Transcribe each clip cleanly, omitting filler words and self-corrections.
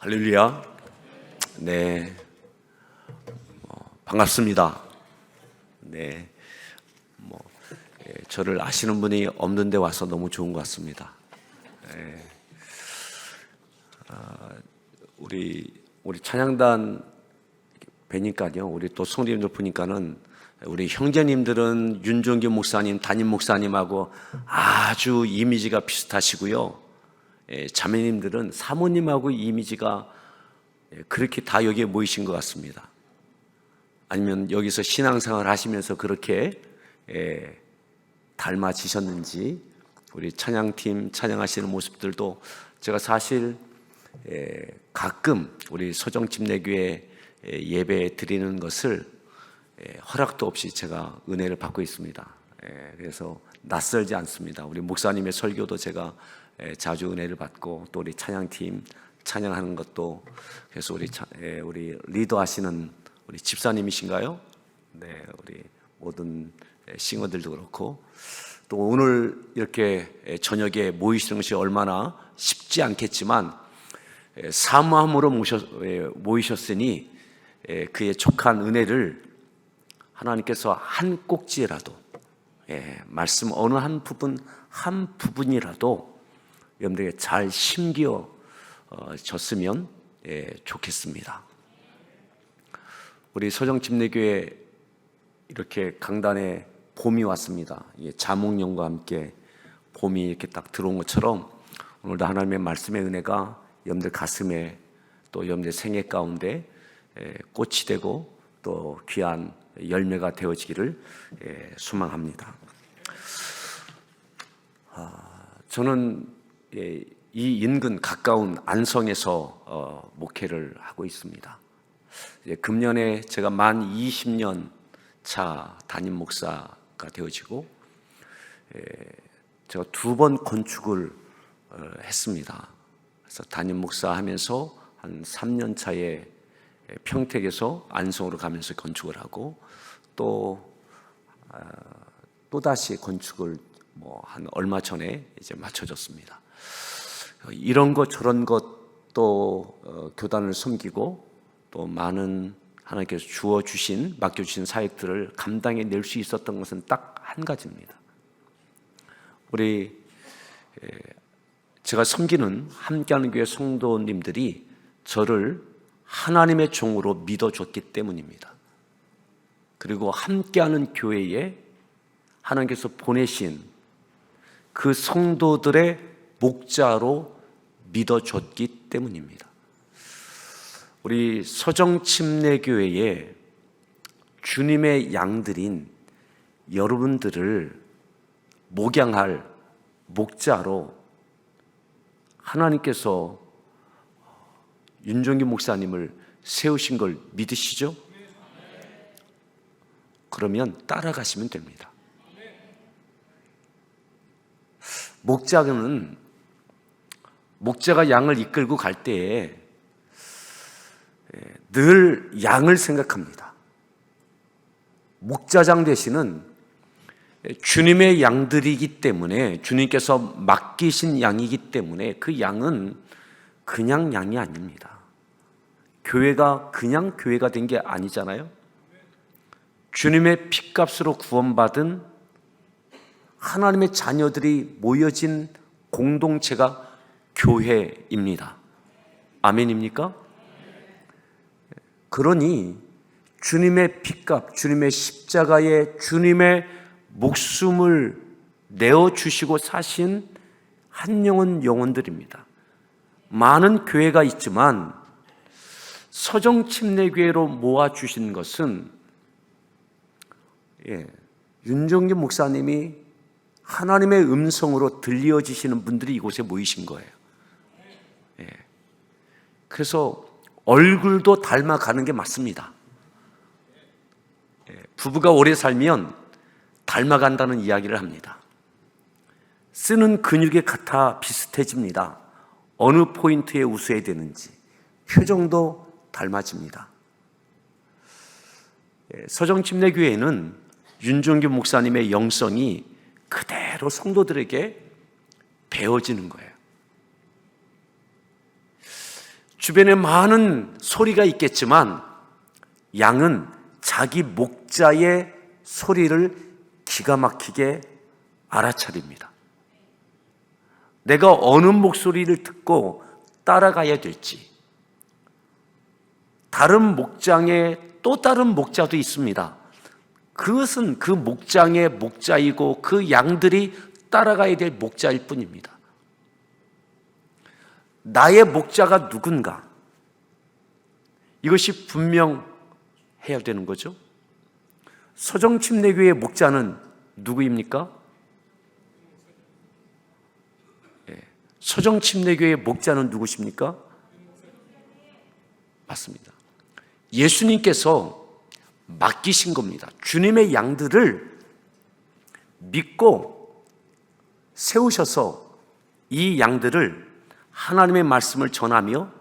할렐루야. 네, 반갑습니다. 네, 저를 아시는 분이 없는데 와서 너무 좋은 것 같습니다. 네, 우리 찬양단 뵈니까요, 우리 또 성도님들 보니까는 우리 형제님들은 윤종규 목사님, 담임 목사님하고 아주 이미지가 비슷하시고요. 자매님들은 사모님하고 이미지가 그렇게 다 여기에 모이신 것 같습니다. 아니면 여기서 신앙생활 하시면서 그렇게 닮아지셨는지, 우리 찬양팀 찬양하시는 모습들도 제가 사실 가끔 우리 소정침례교회 예배 드리는 것을 허락도 없이 제가 은혜를 받고 있습니다. 그래서 낯설지 않습니다. 우리 목사님의 설교도 제가 자주 은혜를 받고, 또 우리 찬양팀 찬양하는 것도, 그래서 우리 리더하시는 우리 집사님이신가요? 네, 우리 모든 싱어들도 그렇고, 또 오늘 이렇게 저녁에 모이시는 것이 얼마나 쉽지 않겠지만 사모함으로 모이셨으니 그의 족한 은혜를 하나님께서 한 꼭지라도, 말씀 어느 한 부분이라도 여러분들에게 잘 심겨졌으면 좋겠습니다. 우리 소정침례교회 이렇게 강단에 봄이 왔습니다. 자몽령과 함께 봄이 이렇게 딱 들어온 것처럼 오늘도 하나님의 말씀의 은혜가 여러분들 가슴에, 또 여러분들 생애 가운데 꽃이 되고 또 귀한 열매가 되어지기를 소망합니다. 저는 이 인근 가까운 안성에서 목회를 하고 있습니다. 금년에 제가 만 20년 차 담임 목사가 되어지고, 제가 2번 건축을 했습니다. 그래서 담임 목사 하면서 한 3년 차에 평택에서 안성으로 가면서 건축을 하고, 또다시 건축을 한 얼마 전에 이제 마쳐졌습니다. 이런 것 저런 것, 또 교단을 섬기고, 또 많은 하나님께서 주어주신, 맡겨주신 사역들을 감당해낼 수 있었던 것은 딱 한 가지입니다. 제가 섬기는 함께하는 교회 성도님들이 저를 하나님의 종으로 믿어줬기 때문입니다. 그리고 함께하는 교회에 하나님께서 보내신 그 성도들의 목자로 믿어줬기 때문입니다. 우리 서정침례교회에 주님의 양들인 여러분들을 목양할 목자로 하나님께서 윤종규 목사님을 세우신 걸 믿으시죠? 그러면 따라가시면 됩니다. 목자가 양을 이끌고 갈 때에 늘 양을 생각합니다. 목자장 대신은 주님의 양들이기 때문에, 주님께서 맡기신 양이기 때문에 그 양은 그냥 양이 아닙니다. 교회가 그냥 교회가 된 게 아니잖아요. 주님의 핏값으로 구원받은 하나님의 자녀들이 모여진 공동체가 교회입니다. 아멘입니까? 그러니 주님의 핏값, 주님의 십자가에 주님의 목숨을 내어주시고 사신 한 영혼들입니다. 많은 교회가 있지만 서정침례교회로 모아주신 것은 윤종규 목사님이 하나님의 음성으로 들려지시는 분들이 이곳에 모이신 거예요. 그래서 얼굴도 닮아가는 게 맞습니다. 부부가 오래 살면 닮아간다는 이야기를 합니다. 쓰는 근육의 같아 비슷해집니다. 어느 포인트에 웃어야 되는지, 표정도 닮아집니다. 서정침례교회는 윤종규 목사님의 영성이 그대로 성도들에게 배워지는 거예요. 주변에 많은 소리가 있겠지만 양은 자기 목자의 소리를 기가 막히게 알아차립니다. 내가 어느 목소리를 듣고 따라가야 될지, 다른 목장에 또 다른 목자도 있습니다. 그것은 그 목장의 목자이고 그 양들이 따라가야 될 목자일 뿐입니다. 나의 목자가 누군가, 이것이 분명해야 되는 거죠. 서정침례교회의 목자는 누구입니까? 서정침례교회의 목자는 누구십니까? 맞습니다. 예수님께서 맡기신 겁니다. 주님의 양들을 믿고 세우셔서 이 양들을 하나님의 말씀을 전하며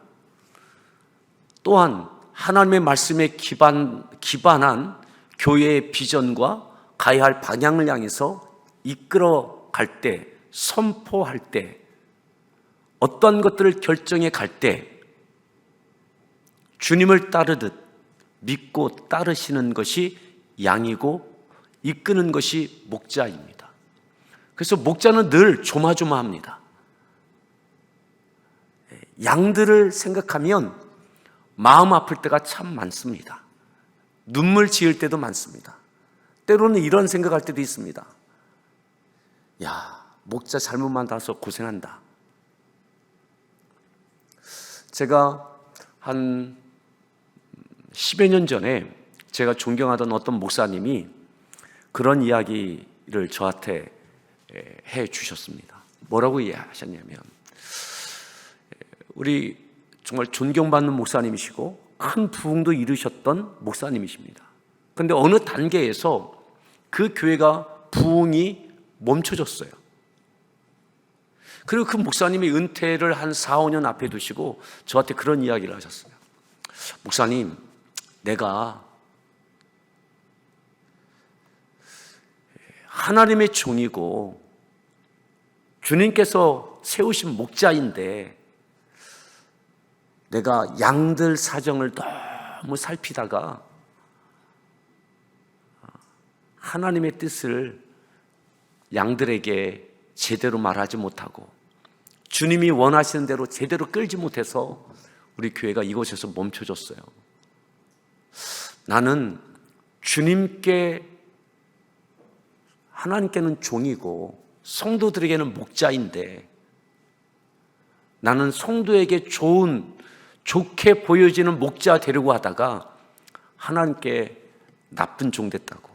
또한 하나님의 말씀에 기반한 교회의 비전과 가야 할 방향을 향해서 이끌어 갈 때, 선포할 때, 어떤 것들을 결정해 갈 때 주님을 따르듯 믿고 따르시는 것이 양이고 이끄는 것이 목자입니다. 그래서 목자는 늘 조마조마합니다. 양들을 생각하면 마음 아플 때가 참 많습니다. 눈물 지을 때도 많습니다. 때로는 이런 생각할 때도 있습니다. 야, 목자 잘못 만나서 고생한다. 제가 한 10여 년 전에 제가 존경하던 어떤 목사님이 그런 이야기를 저한테 해 주셨습니다. 뭐라고 이야기하셨냐면, 우리 정말 존경받는 목사님이시고 큰 부흥도 이루셨던 목사님이십니다. 그런데 어느 단계에서 그 교회가 부흥이 멈춰졌어요. 그리고 그 목사님이 은퇴를 한 4, 5년 앞에 두시고 저한테 그런 이야기를 하셨어요. 목사님, 내가 하나님의 종이고 주님께서 세우신 목자인데 내가 양들 사정을 너무 살피다가 하나님의 뜻을 양들에게 제대로 말하지 못하고 주님이 원하시는 대로 제대로 끌지 못해서 우리 교회가 이곳에서 멈춰졌어요. 나는 하나님께는 종이고 성도들에게는 목자인데 나는 성도에게 좋게 보여지는 목자 되려고 하다가 하나님께 나쁜 종 됐다고.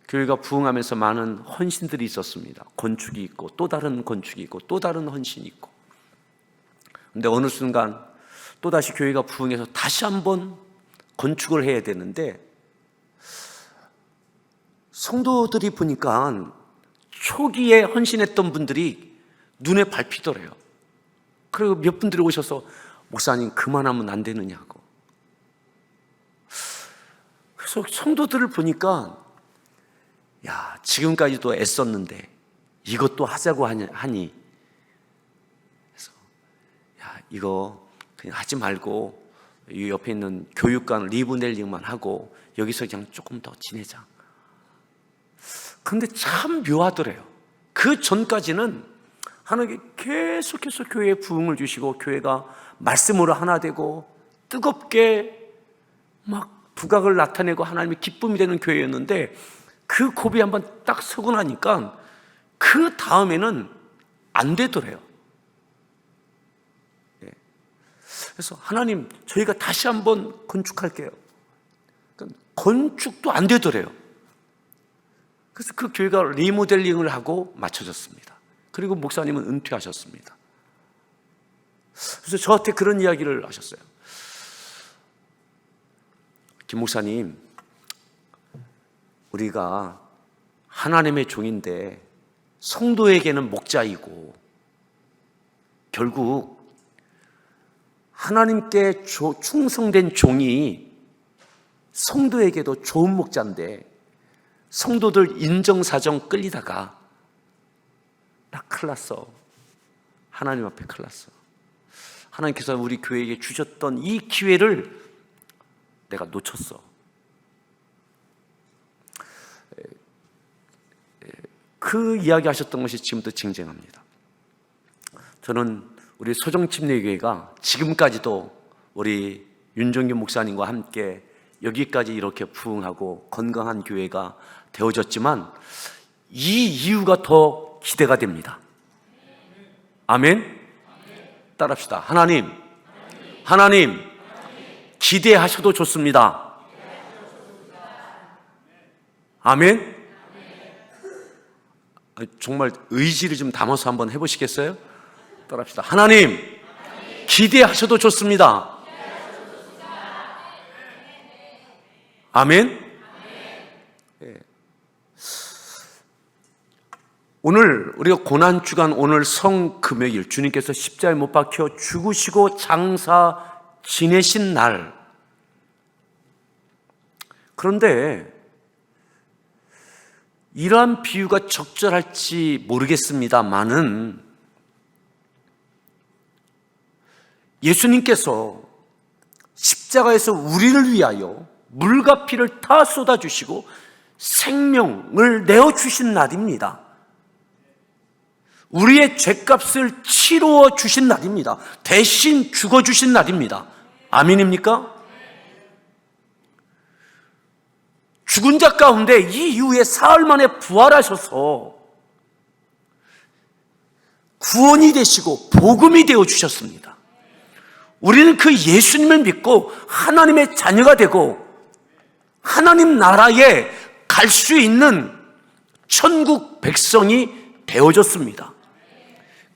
교회가 부흥하면서 많은 헌신들이 있었습니다. 건축이 있고 또 다른 건축이 있고 또 다른 헌신이 있고. 그런데 어느 순간 또다시 교회가 부흥해서 다시 한번 건축을 해야 되는데 성도들이 보니까 초기에 헌신했던 분들이 눈에 밟히더래요. 그리고 몇 분들이 오셔서 목사님 그만하면 안 되느냐고. 그래서 성도들을 보니까 야, 지금까지도 애썼는데 이것도 하자고 하니 그래서 야, 이거 그냥 하지 말고 이 옆에 있는 교육관 리브넬링만 하고 여기서 그냥 조금 더 지내자. 근데 참 묘하더래요. 그 전까지는 하나님께 계속해서 교회에 부흥을 주시고 교회가 말씀으로 하나 되고 뜨겁게 막 부각을 나타내고 하나님의 기쁨이 되는 교회였는데 그 고비 한번 딱 서고 나니까 그 다음에는 안 되더래요. 그래서 하나님, 저희가 다시 한번 건축할게요. 건축도 안 되더래요. 그래서 그 교회가 리모델링을 하고 맞춰졌습니다. 그리고 목사님은 은퇴하셨습니다. 그래서 저한테 그런 이야기를 하셨어요. 김 목사님, 우리가 하나님의 종인데 성도에게는 목자이고 결국 하나님께 충성된 종이 성도에게도 좋은 목자인데 성도들 인정사정 끌리다가 나 큰일 났어. 하나님 앞에 큰일 났어. 하나님께서 우리 교회에게 주셨던 이 기회를 내가 놓쳤어. 그 이야기 하셨던 것이 지금도 쟁쟁합니다. 저는 우리 서정침례교회가 지금까지도 우리 윤종규 목사님과 함께 여기까지 이렇게 부흥하고 건강한 교회가 되어졌지만 이 이유가 더 기대가 됩니다. 아멘? 따라합시다. 하나님, 기대하셔도 좋습니다. 아멘? 정말 의지를 좀 담아서 한번 해보시겠어요? 따라합시다. 하나님, 기대하셔도 좋습니다. 아멘? 네. 오늘 우리가 고난주간, 오늘 성금요일, 주님께서 십자가에 못 박혀 죽으시고 장사 지내신 날. 그런데 이러한 비유가 적절할지 모르겠습니다만은 예수님께서 십자가에서 우리를 위하여 물과 피를 다 쏟아주시고 생명을 내어주신 날입니다. 우리의 죄값을 치루어 주신 날입니다. 대신 죽어주신 날입니다. 아멘입니까? 죽은 자 가운데 이 이후에 사흘 만에 부활하셔서 구원이 되시고 복음이 되어 주셨습니다. 우리는 그 예수님을 믿고 하나님의 자녀가 되고 하나님 나라에 갈 수 있는 천국 백성이 되어졌습니다.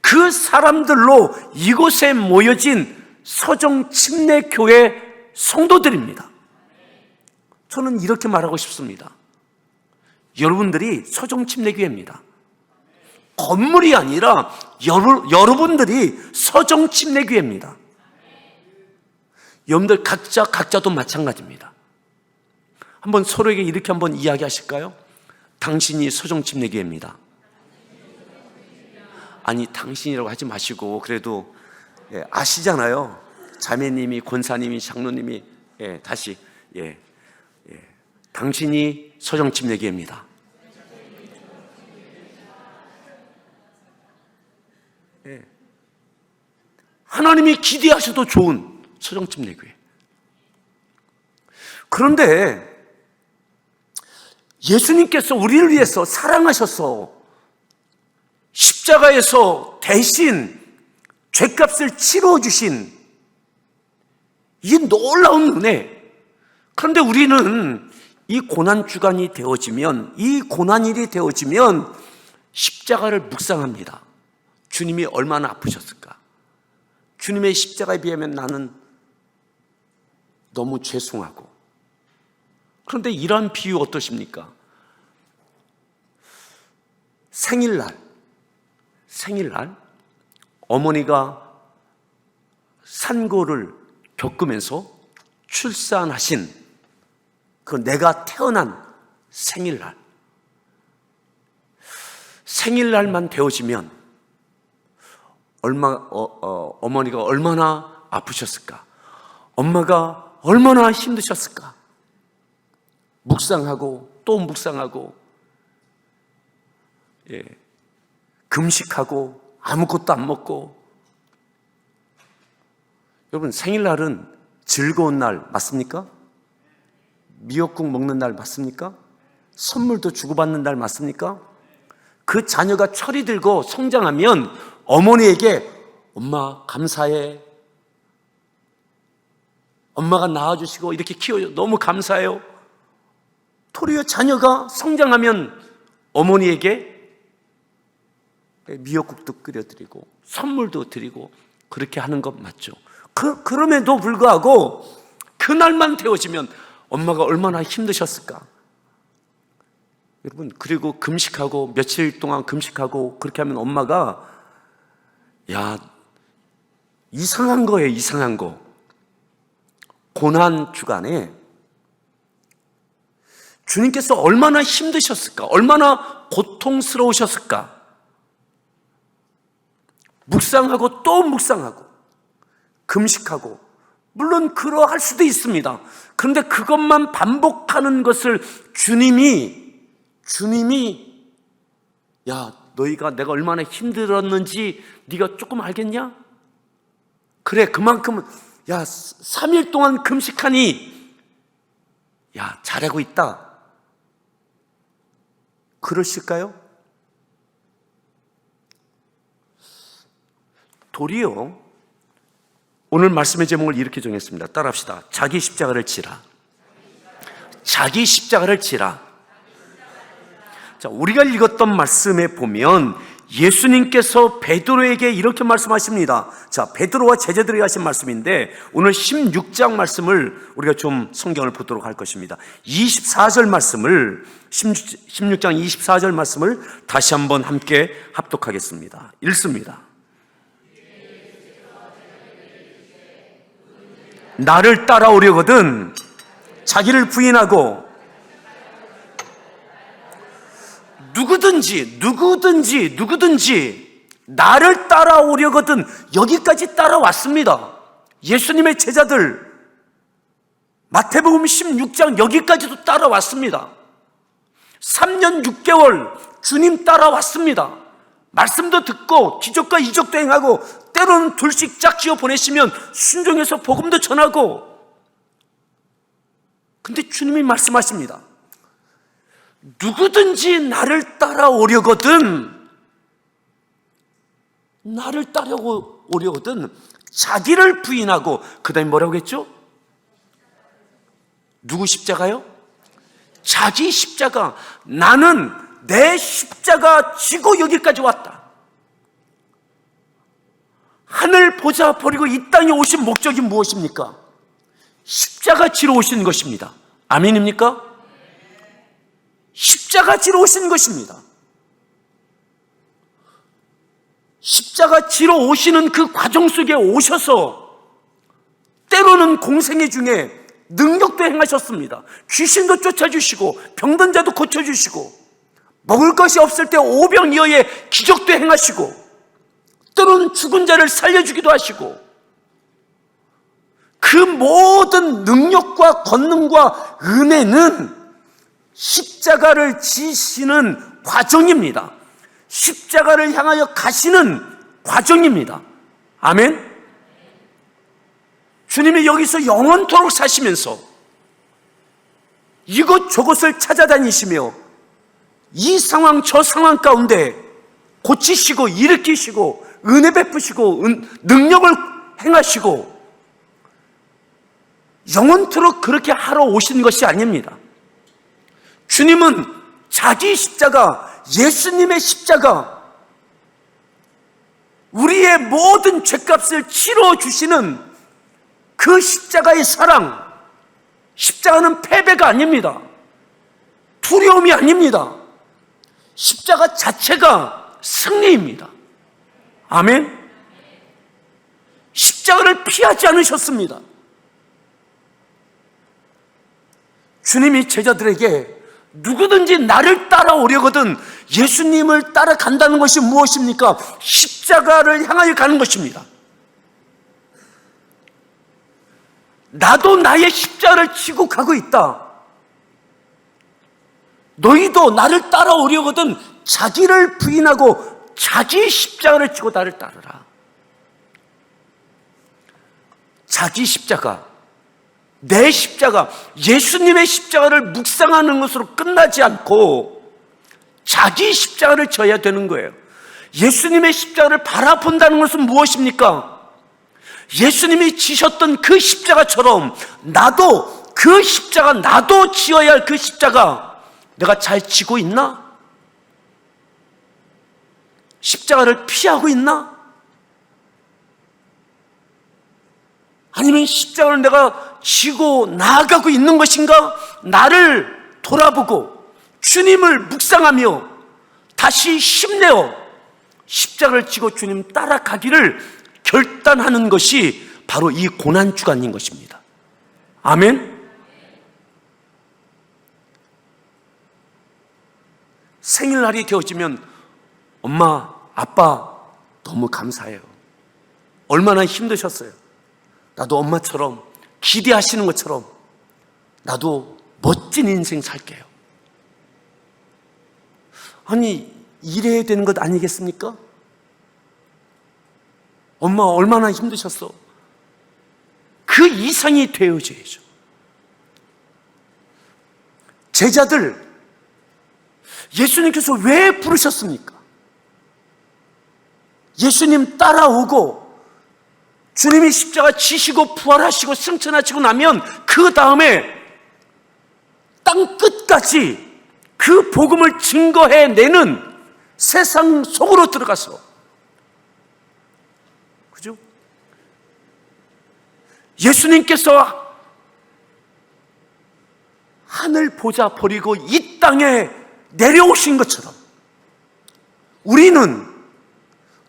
그 사람들로 이곳에 모여진 서정침례교회 성도들입니다. 저는 이렇게 말하고 싶습니다. 여러분들이 서정침례교회입니다. 건물이 아니라 여러분들이 서정침례교회입니다. 여러분들 각자도 마찬가지입니다. 한번 서로에게 이렇게 한번 이야기하실까요? 당신이 서정침례교회입니다. 아니, 당신이라고 하지 마시고 그래도 아시잖아요. 자매님이, 권사님이, 장로님이 다시 당신이 서정침례교회입니다. 하나님이 기대하셔도 좋은 서정침례교회. 그런데 예수님께서 우리를 위해서 사랑하셔서 십자가에서 대신 죄값을 치러 주신 이 놀라운 은혜. 그런데 우리는 이 고난주간이 되어지면, 이 고난일이 되어지면 십자가를 묵상합니다. 주님이 얼마나 아프셨을까? 주님의 십자가에 비하면 나는 너무 죄송하고. 그런데 이러한 비유 어떠십니까? 생일날 어머니가 산고를 겪으면서 출산하신 그 내가 태어난 생일날만 되어지면 어머니가 얼마나 아프셨을까? 엄마가 얼마나 힘드셨을까? 묵상하고 또 묵상하고 금식하고 아무것도 안 먹고. 여러분, 생일날은 즐거운 날 맞습니까? 미역국 먹는 날 맞습니까? 선물도 주고받는 날 맞습니까? 그 자녀가 철이 들고 성장하면 어머니에게 엄마 감사해, 엄마가 낳아주시고 이렇게 키워줘 너무 감사해요. 도리어 자녀가 성장하면 어머니에게 미역국도 끓여드리고 선물도 드리고 그렇게 하는 것 맞죠? 그럼에도 불구하고 그날만 되어지면 엄마가 얼마나 힘드셨을까? 여러분, 그리고 금식하고 며칠 동안 금식하고 그렇게 하면 엄마가 이상한 거예요. 이상한 거. 고난 주간에 주님께서 얼마나 힘드셨을까? 얼마나 고통스러우셨을까? 묵상하고 또 묵상하고 금식하고, 물론 그러할 수도 있습니다. 그런데 그것만 반복하는 것을 주님이 야, 너희가 내가 얼마나 힘들었는지 네가 조금 알겠냐? 그래, 그만큼은, 야, 3일 동안 금식하니 야, 잘하고 있다, 그러실까요? 도리어 오늘 말씀의 제목을 이렇게 정했습니다. 따라합시다. 자기 십자가를 지라. 자기 십자가를 지라. 자, 우리가 읽었던 말씀에 보면 예수님께서 베드로에게 이렇게 말씀하십니다. 자, 베드로와 제자들에게 하신 말씀인데, 오늘 16장 말씀을 우리가 좀 성경을 보도록 할 것입니다. 24절 말씀을, 16장 24절 말씀을 다시 한번 함께 합독하겠습니다. 읽습니다. 나를 따라오려거든 자기를 부인하고, 누구든지 나를 따라오려거든, 여기까지 따라왔습니다. 예수님의 제자들, 마태복음 16장 여기까지도 따라왔습니다. 3년 6개월 주님 따라왔습니다. 말씀도 듣고 기적과 이적도 행하고, 때로는 둘씩 짝지어 보내시면 순종해서 복음도 전하고. 근데 주님이 말씀하십니다. 누구든지 나를 따라오려거든 자기를 부인하고, 그 다음에 뭐라고 했죠? 누구 십자가요? 자기 십자가. 나는 내 십자가 지고 여기까지 왔다. 하늘 보자 버리고 이 땅에 오신 목적이 무엇입니까? 십자가 지러 오신 것입니다. 아멘입니까? 십자가 지러 오신 것입니다. 십자가 지러 오시는 그 과정 속에 오셔서 때로는 공생애 중에 능력도 행하셨습니다. 귀신도 쫓아주시고 병든 자도 고쳐주시고, 먹을 것이 없을 때 오병이어의 기적도 행하시고, 때로는 죽은 자를 살려주기도 하시고, 그 모든 능력과 권능과 은혜는 십자가를 지시는 과정입니다. 십자가를 향하여 가시는 과정입니다. 아멘. 주님이 여기서 영원토록 사시면서 이것저것을 찾아다니시며 이 상황 저 상황 가운데 고치시고 일으키시고 은혜 베푸시고 능력을 행하시고, 영원토록 그렇게 하러 오신 것이 아닙니다. 주님은 자기 십자가, 예수님의 십자가, 우리의 모든 죄값을 치러주시는 그 십자가의 사랑, 십자가는 패배가 아닙니다. 두려움이 아닙니다. 십자가 자체가 승리입니다. 아멘. 십자가를 피하지 않으셨습니다. 주님이 제자들에게 누구든지 나를 따라오려거든, 예수님을 따라간다는 것이 무엇입니까? 십자가를 향하여 가는 것입니다. 나도 나의 십자가를 지고 가고 있다. 너희도 나를 따라오려거든 자기를 부인하고 자기 십자가를 지고 나를 따르라. 자기 십자가, 내 십자가, 예수님의 십자가를 묵상하는 것으로 끝나지 않고 자기 십자가를 져야 되는 거예요. 예수님의 십자가를 바라본다는 것은 무엇입니까? 예수님이 지셨던 그 십자가처럼 나도 그 십자가, 나도 지어야 할 그 십자가 내가 잘 지고 있나? 십자가를 피하고 있나? 아니면 십자가를 내가 지고 나아가고 있는 것인가? 나를 돌아보고 주님을 묵상하며 다시 힘내어 십자가를 지고 주님 따라가기를 결단하는 것이 바로 이 고난주간인 것입니다. 아멘. 생일날이 되어지면 엄마, 아빠, 너무 감사해요. 얼마나 힘드셨어요. 나도 엄마처럼 기대하시는 것처럼 나도 멋진 인생 살게요. 아니, 이래야 되는 것 아니겠습니까? 엄마 얼마나 힘드셨어. 그 이상이 되어져야죠. 제자들, 예수님께서 왜 부르셨습니까? 예수님 따라오고 주님이 십자가 지시고 부활하시고 승천하시고 나면 그 다음에 땅 끝까지 그 복음을 증거해내는 세상 속으로 들어가서, 그죠? 예수님께서 하늘 보좌 버리고 이 땅에 내려오신 것처럼 우리는,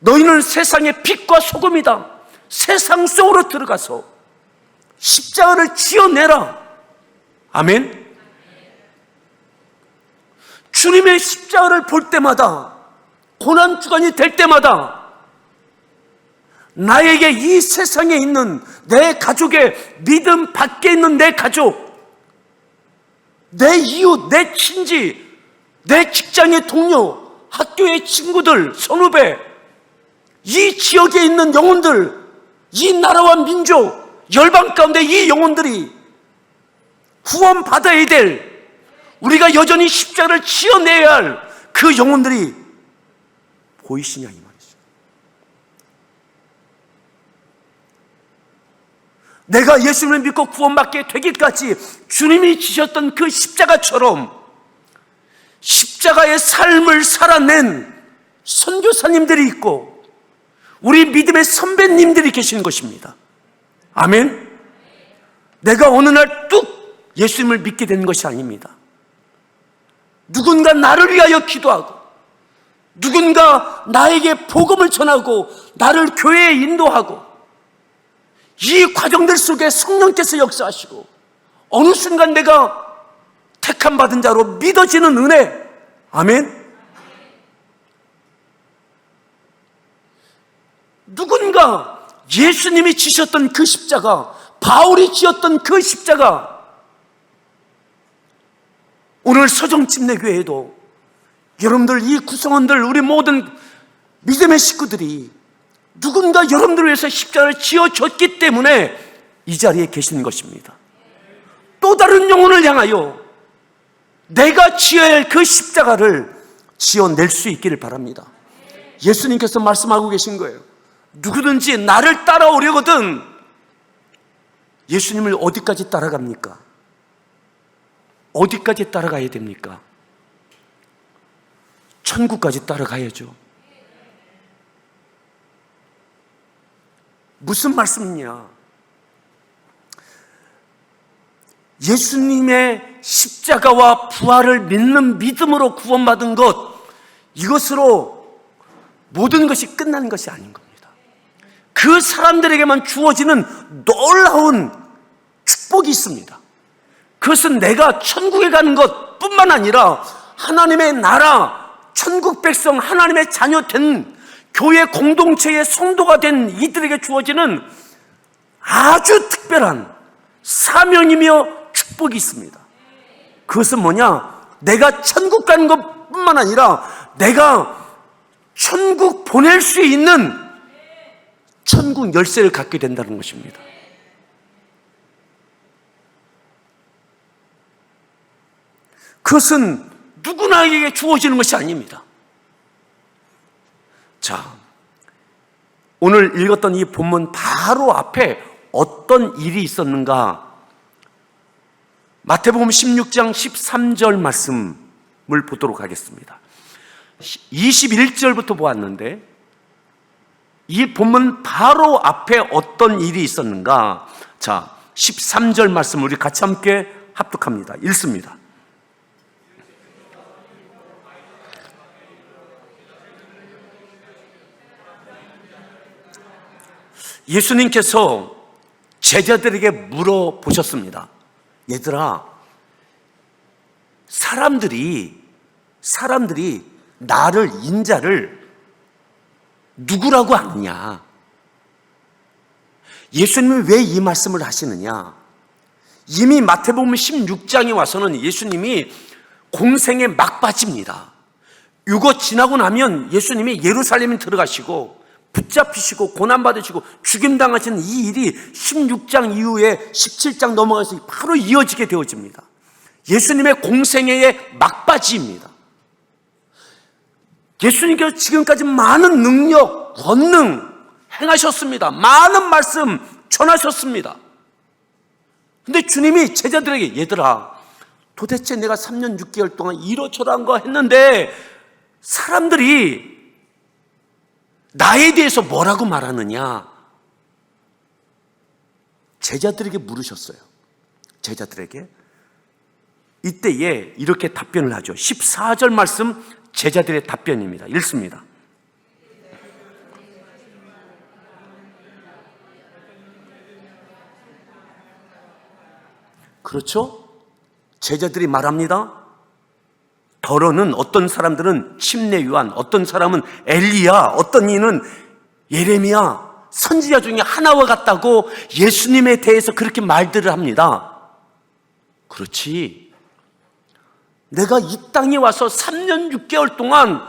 너희는 세상의 빛과 소금이다. 세상 속으로 들어가서 십자가를 지어내라. 아멘. 주님의 십자가를 볼 때마다, 고난주간이 될 때마다 나에게 이 세상에 있는 내 가족의 믿음 밖에 있는 내 가족, 내 이웃, 내 친지, 내 직장의 동료, 학교의 친구들, 선후배, 이 지역에 있는 영혼들, 이 나라와 민족, 열방 가운데 이 영혼들이 구원받아야 될, 우리가 여전히 십자가를 지어내야 할 그 영혼들이 보이시냐 이 말이죠. 내가 예수님을 믿고 구원받게 되기까지 주님이 지셨던 그 십자가처럼 십자가의 삶을 살아낸 선교사님들이 있고 우리 믿음의 선배님들이 계시는 것입니다. 아멘. 내가 어느 날 뚝 예수님을 믿게 되는 것이 아닙니다. 누군가 나를 위하여 기도하고, 누군가 나에게 복음을 전하고 나를 교회에 인도하고, 이 과정들 속에 성령께서 역사하시고 어느 순간 내가 택함 받은 자로 믿어지는 은혜. 아멘. 누군가 예수님이 지셨던 그 십자가, 바울이 지었던 그 십자가, 오늘 서정침례교회에도 여러분들, 이 구성원들, 우리 모든 믿음의 식구들이 누군가 여러분들을 위해서 십자가를 지어줬기 때문에 이 자리에 계시는 것입니다. 또 다른 영혼을 향하여 내가 지어야 할 그 십자가를 지어낼 수 있기를 바랍니다. 예수님께서 말씀하고 계신 거예요. 누구든지 나를 따라오려거든. 예수님을 어디까지 따라갑니까? 어디까지 따라가야 됩니까? 천국까지 따라가야죠. 무슨 말씀이냐? 예수님의 십자가와 부활을 믿는 믿음으로 구원받은 것, 이것으로 모든 것이 끝나는 것이 아닌 겁니다. 그 사람들에게만 주어지는 놀라운 축복이 있습니다. 그것은 내가 천국에 가는 것 뿐만 아니라 하나님의 나라, 천국 백성, 하나님의 자녀 된 교회 공동체의 성도가 된 이들에게 주어지는 아주 특별한 사명이며 축복이 있습니다. 그것은 뭐냐? 내가 천국 가는 것 뿐만 아니라 내가 천국 보낼 수 있는 천국 열쇠를 갖게 된다는 것입니다. 그것은 누구나에게 주어지는 것이 아닙니다. 자, 오늘 읽었던 이 본문 바로 앞에 어떤 일이 있었는가? 마태복음 16장 13절 말씀을 보도록 하겠습니다. 21절부터 보았는데 이 본문 바로 앞에 어떤 일이 있었는가? 자, 13절 말씀 우리 같이 함께 합독합니다. 읽습니다. 예수님께서 제자들에게 물어보셨습니다. 얘들아, 사람들이 나를, 인자를 누구라고 아느냐? 예수님이 왜 이 말씀을 하시느냐? 이미 마태복음 16장에 와서는 예수님이 공생의 막바지입니다. 이거 지나고 나면 예수님이 예루살렘에 들어가시고 붙잡히시고 고난받으시고 죽임당하시는 이 일이 16장 이후에 17장 넘어가서 바로 이어지게 되어집니다. 예수님의 공생애의 막바지입니다. 예수님께서 지금까지 많은 능력, 권능 행하셨습니다. 많은 말씀 전하셨습니다. 근데 주님이 제자들에게 얘들아, 도대체 내가 3년 6개월 동안 이러저러한 거 했는데 사람들이 나에 대해서 뭐라고 말하느냐? 제자들에게 물으셨어요. 제자들에게. 이때에 이렇게 답변을 하죠. 14절 말씀 제자들의 답변입니다. 읽습니다. 그렇죠? 제자들이 말합니다. 더러는 어떤 사람들은 침례 요한, 어떤 사람은 엘리야, 어떤 이는 예레미야, 선지자 중에 하나와 같다고 예수님에 대해서 그렇게 말들을 합니다. 그렇지. 내가 이 땅에 와서 3년 6개월 동안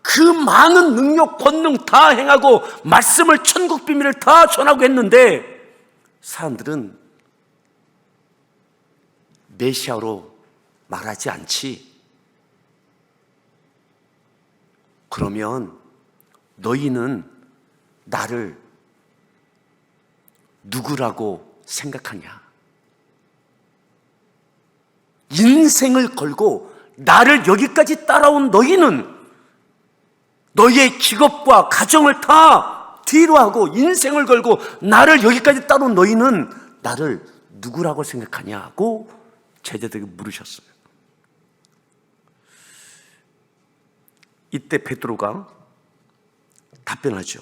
그 많은 능력, 권능 다 행하고 말씀을, 천국 비밀을 다 전하고 했는데 사람들은 메시아로 말하지 않지. 그러면 너희는 나를 누구라고 생각하냐? 인생을 걸고 나를 여기까지 따라온 너희는 너희의 직업과 가정을 다 뒤로 하고 인생을 걸고 나를 여기까지 따라온 너희는 나를 누구라고 생각하냐고 제자들에게 물으셨어요. 이때 베드로가 답변하죠.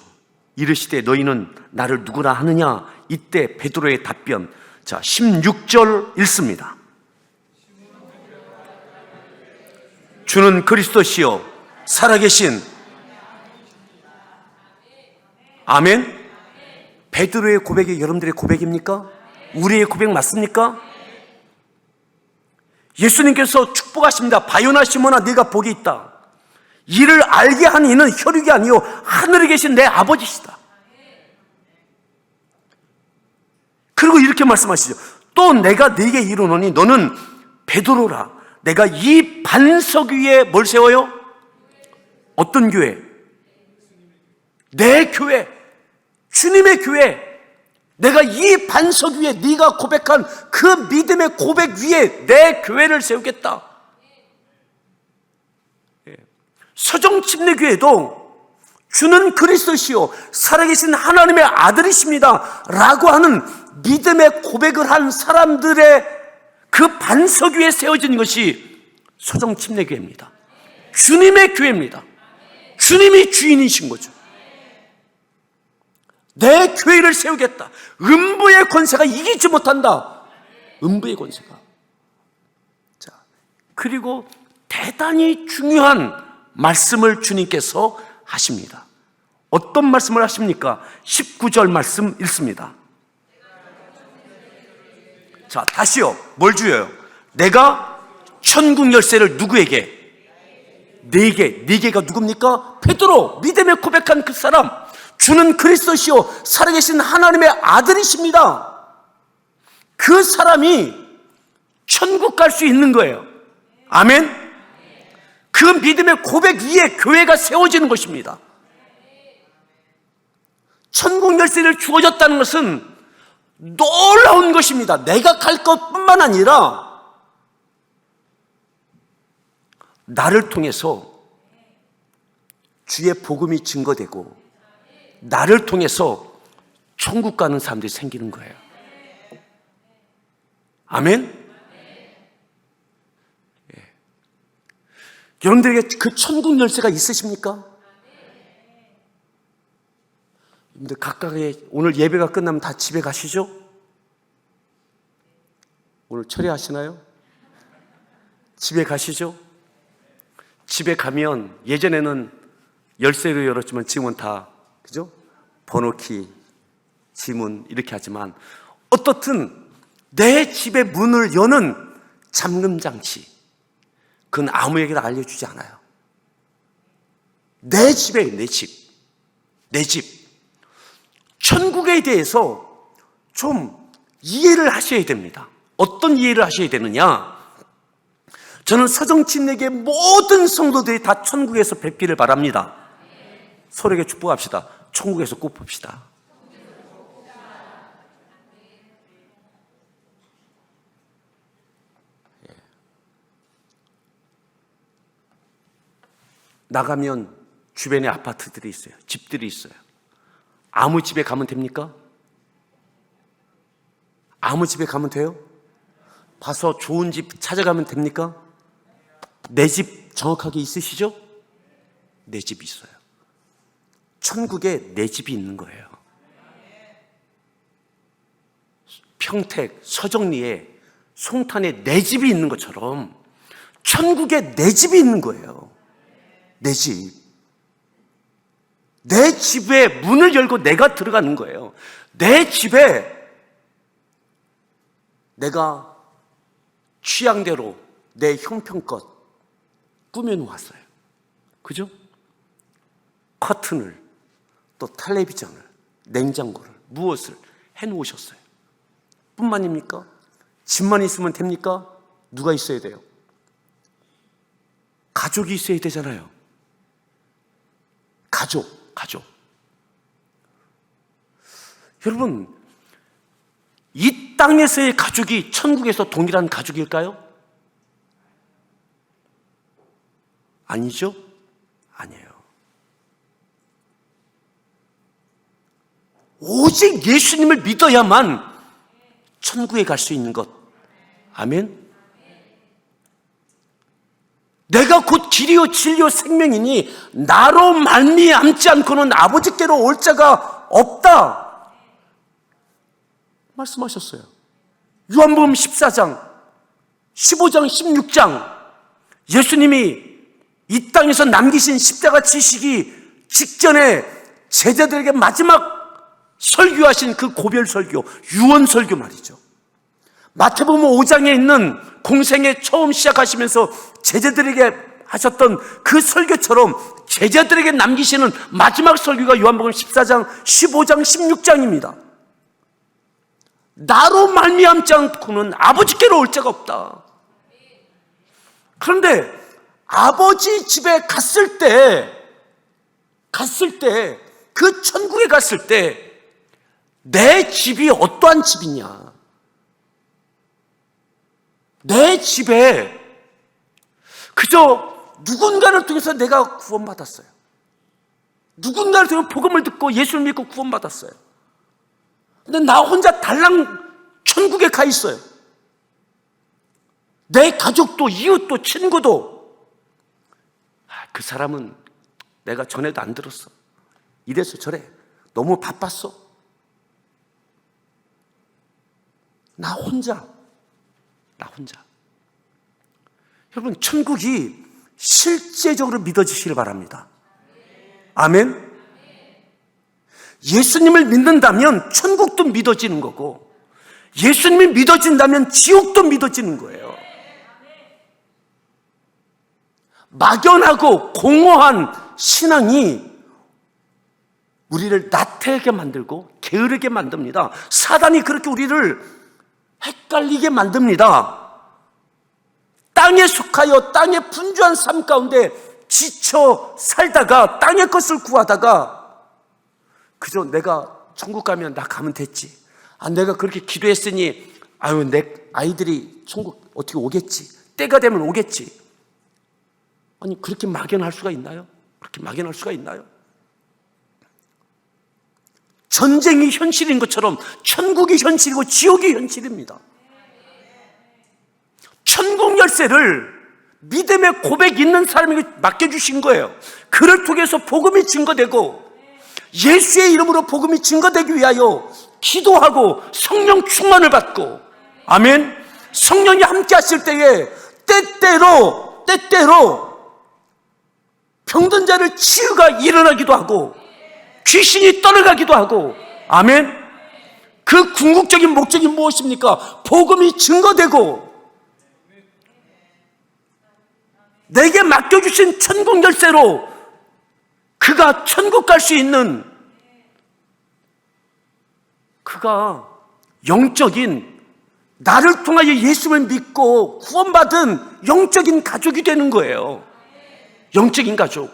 이르시되 너희는 나를 누구라 하느냐? 이때 베드로의 답변. 자, 16절 읽습니다. 주는 그리스도시요 살아계신 아멘. 베드로의 고백이 여러분들의 고백입니까? 우리의 고백 맞습니까? 예수님께서 축복하십니다. 바요나 시몬아 네가 복이 있다. 이를 알게 한 이는 혈육이 아니요 하늘에 계신 내 아버지시다. 그리고 이렇게 말씀하시죠. 또 내가 네게 이르노니 너는 베드로라. 내가 이 반석 위에 뭘 세워요? 어떤 교회? 내 교회, 주님의 교회. 내가 이 반석 위에 네가 고백한 그 믿음의 고백 위에 내 교회를 세우겠다. 서정 침례교회도 주는 그리스도시요 살아계신 하나님의 아들이십니다 라고 하는 믿음의 고백을 한 사람들의 그 반석 위에 세워진 것이 서정 침례교회입니다. 주님의 교회입니다. 주님이 주인이신 거죠. 내 교회를 세우겠다. 음부의 권세가 이기지 못한다. 음부의 권세가. 자, 그리고 대단히 중요한 말씀을 주님께서 하십니다. 어떤 말씀을 하십니까? 19절 말씀 읽습니다. 자, 다시요. 뭘 주어요? 내가 천국 열쇠를 누구에게? 네개가 누굽니까? 베드로, 믿음에 고백한 그 사람. 주는 그리스도시요 살아계신 하나님의 아들이십니다. 그 사람이 천국 갈 수 있는 거예요. 아멘. 그 믿음의 고백 위에 교회가 세워지는 것입니다. 천국 열쇠를 주어졌다는 것은 놀라운 것입니다. 내가 갈 것뿐만 아니라 나를 통해서 주의 복음이 증거되고 나를 통해서 천국 가는 사람들이 생기는 거예요. 아멘? 예. 여러분들에게 그 천국 열쇠가 있으십니까? 여러분들 각각의 오늘 예배가 끝나면 다 집에 가시죠? 오늘 철회하시나요? 집에 가시죠? 집에 가면 예전에는 열쇠로 열었지만 지금은 다 그죠? 번호키, 지문 이렇게 하지만 어떻든 내 집의 문을 여는 잠금 장치, 그건 아무에게나 알려주지 않아요. 내 집에, 내 집. 내 집. 천국에 대해서 좀 이해를 하셔야 됩니다. 어떤 이해를 하셔야 되느냐? 저는 서정치내게 모든 성도들이 다 천국에서 뵙기를 바랍니다. 서로에게 축복합시다. 천국에서 꼭 봅시다. 나가면 주변에 아파트들이 있어요. 집들이 있어요. 아무 집에 가면 됩니까? 아무 집에 가면 돼요? 봐서 좋은 집 찾아가면 됩니까? 내 집 정확하게 있으시죠? 내 집 있어요. 천국에 내 집이 있는 거예요. 평택, 서정리에, 송탄에 내 집이 있는 것처럼 천국에 내 집이 있는 거예요. 내 집. 내 집에 문을 열고 내가 들어가는 거예요. 내 집에 내가 취향대로 내 형편껏 꾸며놓았어요. 그죠? 커튼을, 또 텔레비전을, 냉장고를, 무엇을 해놓으셨어요. 뿐만입니까? 집만 있으면 됩니까? 누가 있어야 돼요? 가족이 있어야 되잖아요. 가족. 여러분, 이 땅에서의 가족이 천국에서 동일한 가족일까요? 아니죠? 아니에요. 오직 예수님을 믿어야만 천국에 갈 수 있는 것. 아멘? 내가 곧 길이요 진리요 생명이니 나로 말미암지 않고는 아버지께로 올 자가 없다 말씀하셨어요. 요한복음 14장, 15장, 16장 예수님이 이 땅에서 남기신 십자가 지시기 직전에 제자들에게 마지막 설교하신 그 고별 설교, 유언 설교 말이죠. 마태복음 5장에 있는 공생애 처음 시작하시면서 제자들에게 하셨던 그 설교처럼 제자들에게 남기시는 마지막 설교가 요한복음 14장, 15장, 16장입니다. 나로 말미암지 않고는 아버지께로 올 자가 없다. 그런데 아버지 집에 갔을 때, 그 천국에 갔을 때 내 집이 어떠한 집이냐? 내 집에 그저 누군가를 통해서 내가 구원받았어요. 누군가를 통해서 복음을 듣고 예수를 믿고 구원받았어요. 근데 나 혼자 달랑 천국에 가 있어요. 내 가족도 이웃도 친구도 그 사람은 내가 전에도 안 들었어. 이래서 저래. 너무 바빴어. 나 혼자. 여러분, 천국이 실제적으로 믿어지시길 바랍니다. 아멘? 예수님을 믿는다면 천국도 믿어지는 거고, 예수님이 믿어진다면 지옥도 믿어지는 거예요. 막연하고 공허한 신앙이 우리를 나태하게 만들고 게으르게 만듭니다. 사단이 그렇게 우리를 헷갈리게 만듭니다. 땅에 속하여 땅의 분주한 삶 가운데 지쳐 살다가 땅의 것을 구하다가 그저 내가 천국 가면 나 가면 됐지. 내가 그렇게 기도했으니 내 아이들이 천국 어떻게 오겠지. 때가 되면 오겠지. 아니, 그렇게 막연할 수가 있나요? 전쟁이 현실인 것처럼 천국이 현실이고 지옥이 현실입니다. 천국 열쇠를 믿음의 고백 있는 사람에게 맡겨주신 거예요. 그를 통해서 복음이 증거되고 예수의 이름으로 복음이 증거되기 위하여 기도하고 성령 충만을 받고, 아멘. 성령이 함께 하실 때에 때때로 병든 자를 치유가 일어나기도 하고 귀신이 떠나가기도 하고. 아멘. 그 궁극적인 목적이 무엇입니까? 복음이 증거되고 내게 맡겨주신 천국 열쇠로 그가 천국 갈 수 있는, 그가 영적인, 나를 통하여 예수를 믿고 구원받은 영적인 가족이 되는 거예요. 영적인 가족.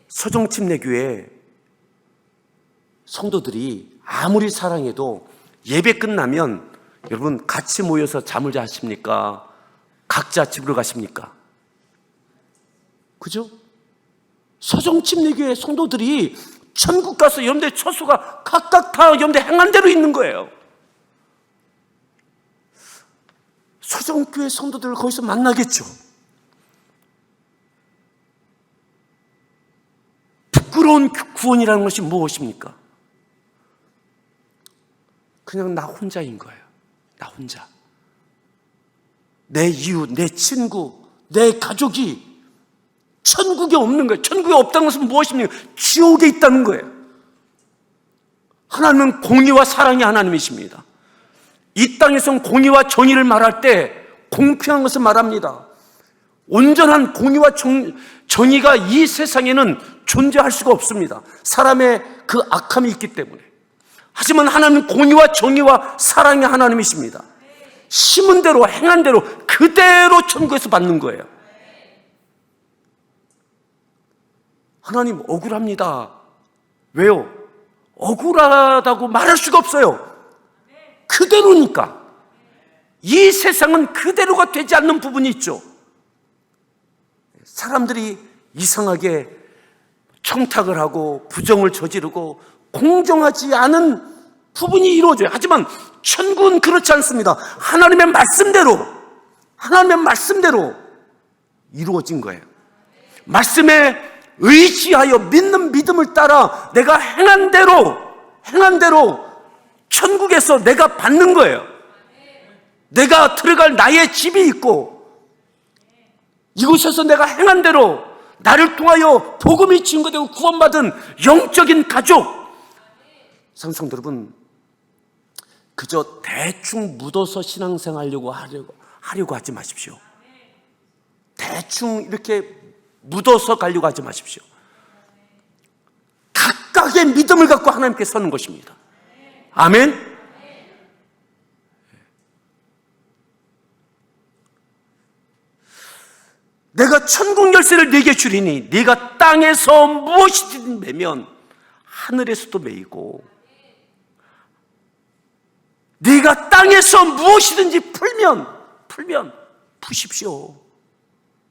서정침례교회 성도들이 아무리 사랑해도 예배 끝나면 여러분 같이 모여서 잠을 자십니까? 각자 집으로 가십니까? 그죠? 서정침례교회 성도들이 천국 가서 여러분들의 처소가 각각 다 여러분들 행한 대로 있는 거예요. 서정교회 성도들을 거기서 만나겠죠. 부끄러운 구원이라는 것이 무엇입니까? 그냥 나 혼자인 거예요. 나 혼자. 내 이웃, 내 친구, 내 가족이 천국에 없는 거예요. 천국에 없다는 것은 무엇입니까? 지옥에 있다는 거예요. 하나님은 공의와 사랑의 하나님이십니다. 이 땅에서는 공의와 정의를 말할 때 공평한 것을 말합니다. 온전한 공의와 정의가 이 세상에는 존재할 수가 없습니다. 사람의 그 악함이 있기 때문에. 하지만 하나님은 공의와 정의와 사랑의 하나님이십니다. 심은 대로 행한 대로 그대로 천국에서 받는 거예요. 하나님 억울합니다. 왜요? 억울하다고 말할 수가 없어요. 그대로니까. 이 세상은 그대로가 되지 않는 부분이 있죠. 사람들이 이상하게 청탁을 하고 부정을 저지르고 공정하지 않은 부분이 이루어져요. 하지만 천국은 그렇지 않습니다. 하나님의 말씀대로 이루어진 거예요. 말씀에 의지하여 믿는 믿음을 따라 내가 행한 대로 천국에서 내가 받는 거예요. 내가 들어갈 나의 집이 있고 이곳에서 내가 행한 대로 나를 통하여 복음이 증거되고 구원받은 영적인 가족. 성도 여러분, 그저 대충 묻어서 신앙생활 하려고 하지 마십시오. 대충 이렇게 묻어서 가려고 하지 마십시오. 각각의 믿음을 갖고 하나님께 서는 것입니다. 아멘. 내가 천국 열쇠를 네게 주리니 네가 땅에서 무엇이든 매면 하늘에서도 매이고 네가 땅에서 무엇이든지 풀면 푸십시오.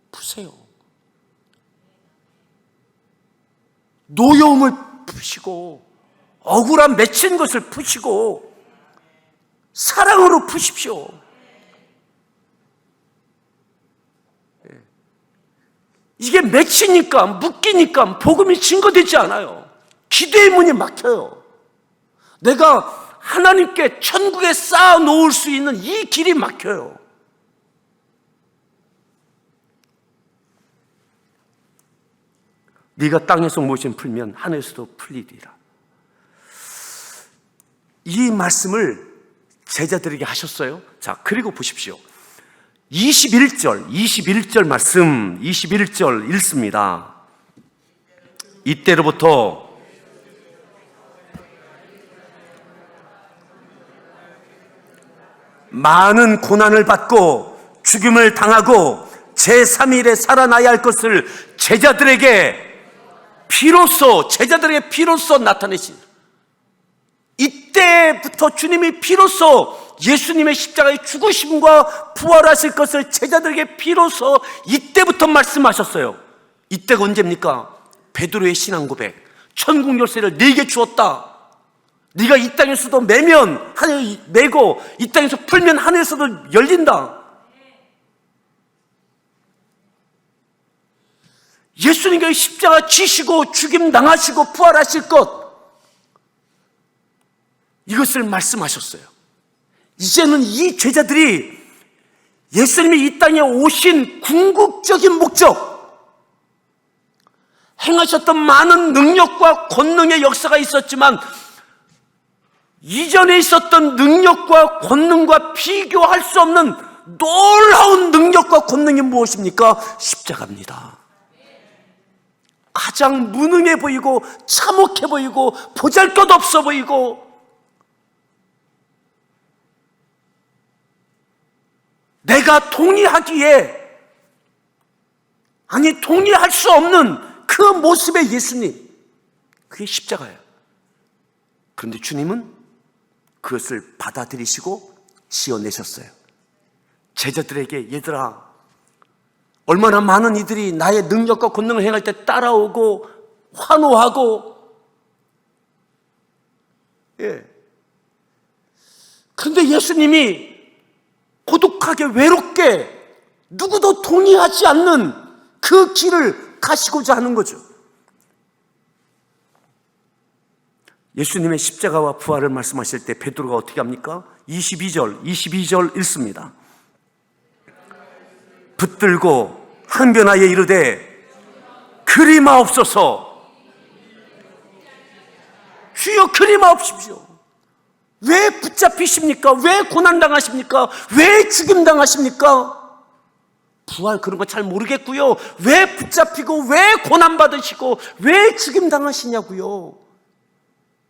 푸세요. 노여움을 푸시고 억울한 맺힌 것을 푸시고 사랑으로 푸십시오. 이게 맺히니까 묶이니까 복음이 증거되지 않아요. 기도의 문이 막혀요. 내가 하나님께 천국에 쌓아 놓을 수 있는 이 길이 막혀요. 네가 땅에서 무엇을 풀면 하늘에서도 풀리리라. 이 말씀을 제자들에게 하셨어요. 자, 그리고 보십시오. 21절 말씀 21절 읽습니다. 이때로부터 많은 고난을 받고 죽임을 당하고 제3일에 살아나야 할 것을 제자들에게 비로소 나타내신, 이때부터 주님이 비로소 예수님의 십자가의 죽으심과 부활하실 것을 제자들에게 비로소 이때부터 말씀하셨어요. 이때가 언제입니까? 베드로의 신앙 고백. 천국 열쇠를 네게 주었다. 네가 이 땅에서도 매면 하늘 매고 이 땅에서 풀면 하늘에서도 열린다. 예수님께서 십자가 지시고 죽임 당하시고 부활하실 것, 이것을 말씀하셨어요. 이제는 이 제자들이 예수님이 이 땅에 오신 궁극적인 목적, 행하셨던 많은 능력과 권능의 역사가 있었지만 이전에 있었던 능력과 권능과 비교할 수 없는 놀라운 능력과 권능이 무엇입니까? 십자가입니다. 가장 무능해 보이고 참혹해 보이고 보잘것없어 보이고 내가 동의하기에 동의할 수 없는 그 모습의 예수님, 그게 십자가예요. 그런데 주님은 그것을 받아들이시고 지어내셨어요. 제자들에게 얘들아, 얼마나 많은 이들이 나의 능력과 권능을 행할 때 따라오고 환호하고, 그런데 예수님이 고독하게 외롭게 누구도 동의하지 않는 그 길을 가시고자 하는 거죠. 예수님의 십자가와 부활을 말씀하실 때 베드로가 어떻게 합니까? 22절 읽습니다. 붙들고 항변하여 이르되 그리마옵소서. 주여 그리마옵십시오. 왜 붙잡히십니까? 왜 고난당하십니까? 왜 죽임당하십니까? 부활 그런 거 잘 모르겠고요. 왜 붙잡히고 왜 고난받으시고 왜 죽임당하시냐고요.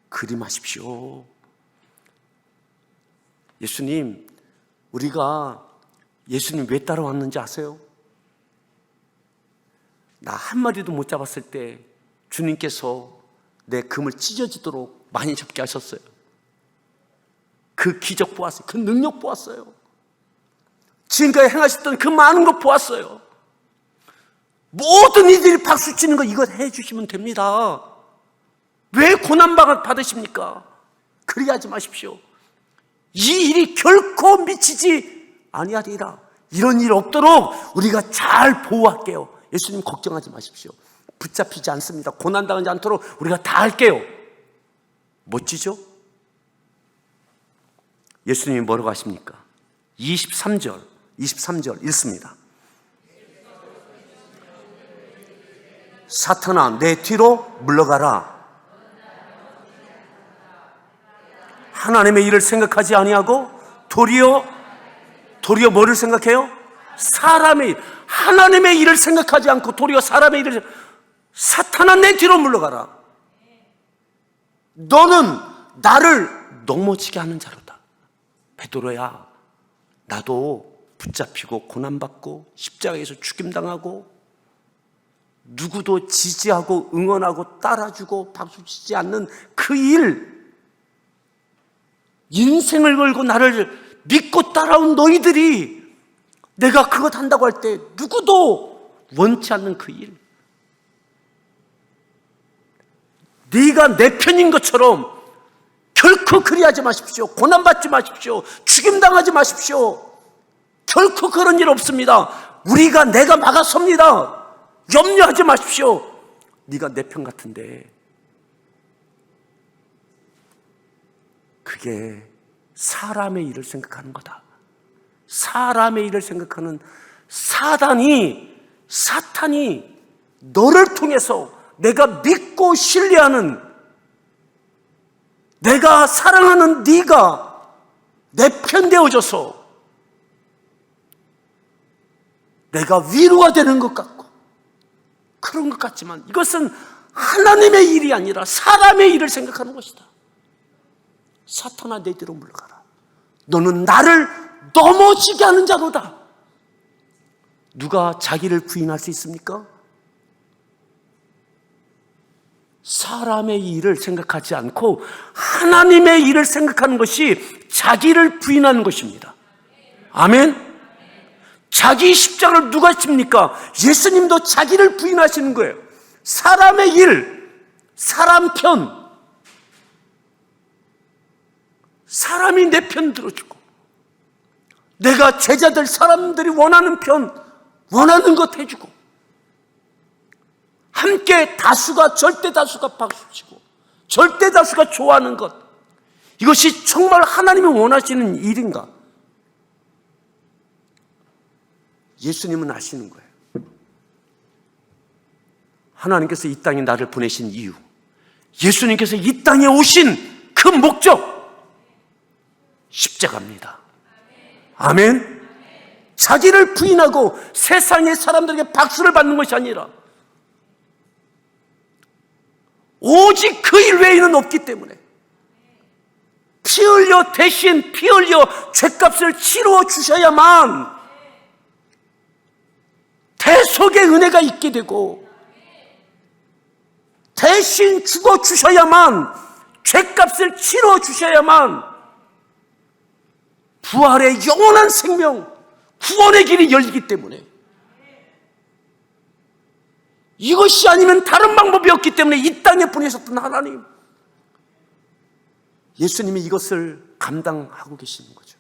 그림하십시오. 예수님, 우리가 예수님 왜 따라왔는지 아세요? 나 한 마리도 못 잡았을 때 주님께서 내 금을 찢어지도록 많이 잡게 하셨어요. 그 기적 보았어요. 그 능력 보았어요. 지금까지 행하셨던 그 많은 것 보았어요. 모든 이들이 박수치는 거 이거 해주시면 됩니다. 왜 고난받으십니까? 그리 하지 마십시오. 이 일이 결코 미치지 아니하리라. 이런 일 없도록 우리가 잘 보호할게요. 예수님 걱정하지 마십시오. 붙잡히지 않습니다. 고난당하지 않도록 우리가 다 할게요. 멋지죠? 예수님이 뭐라고 하십니까? 23절 읽습니다. 사탄아 내 뒤로 물러가라. 하나님의 일을 생각하지 아니하고 도리어 뭐를 생각해요? 사람의 일. 하나님의 일을 생각하지 않고 도리어 사람의 일을. 사탄아 내 뒤로 물러가라. 너는 나를 넘어지게 하는 자로다. 베드로야, 나도 붙잡히고 고난받고 십자가에서 죽임당하고 누구도 지지하고 응원하고 따라주고 박수치지 않는 그 일, 인생을 걸고 나를 믿고 따라온 너희들이 내가 그것 한다고 할 때 누구도 원치 않는 그 일, 네가 내 편인 것처럼 결코 그리하지 마십시오. 고난받지 마십시오. 죽임당하지 마십시오. 결코 그런 일 없습니다. 내가 막아섭니다. 염려하지 마십시오. 네가 내 편 같은데. 그게 사람의 일을 생각하는 거다. 사람의 일을 생각하는 사탄이 너를 통해서 내가 믿고 신뢰하는, 내가 사랑하는 네가 내 편 되어줘서 내가 위로가 되는 것 같고 그런 것 같지만 이것은 하나님의 일이 아니라 사람의 일을 생각하는 것이다. 사탄아 내 뒤로 물러가라. 너는 나를 넘어지게 하는 자로다. 누가 자기를 부인할 수 있습니까? 사람의 일을 생각하지 않고 하나님의 일을 생각하는 것이 자기를 부인하는 것입니다. 아멘. 자기 십자가를 누가 칩니까? 예수님도 자기를 부인하시는 거예요. 사람의 일, 사람 편, 사람이 내 편 들어주고 내가 제자들 사람들이 원하는 편, 원하는 것 해주고 함께 절대 다수가 박수치고 절대 다수가 좋아하는 것, 이것이 정말 하나님이 원하시는 일인가? 예수님은 아시는 거예요. 하나님께서 이 땅에 나를 보내신 이유, 예수님께서 이 땅에 오신 그 목적, 십자가입니다. 아멘. 자기를 부인하고 세상의 사람들에게 박수를 받는 것이 아니라 오직 그 일 외에는 없기 때문에 피 흘려, 대신 피 흘려 죄값을 치루어 주셔야만 대속의 은혜가 있게 되고, 대신 죽어 주셔야만, 죄값을 치러 주셔야만 부활의 영원한 생명, 구원의 길이 열리기 때문에, 이것이 아니면 다른 방법이 없기 때문에 이 땅에 보내셨던 하나님, 예수님이 이것을 감당하고 계시는 거죠.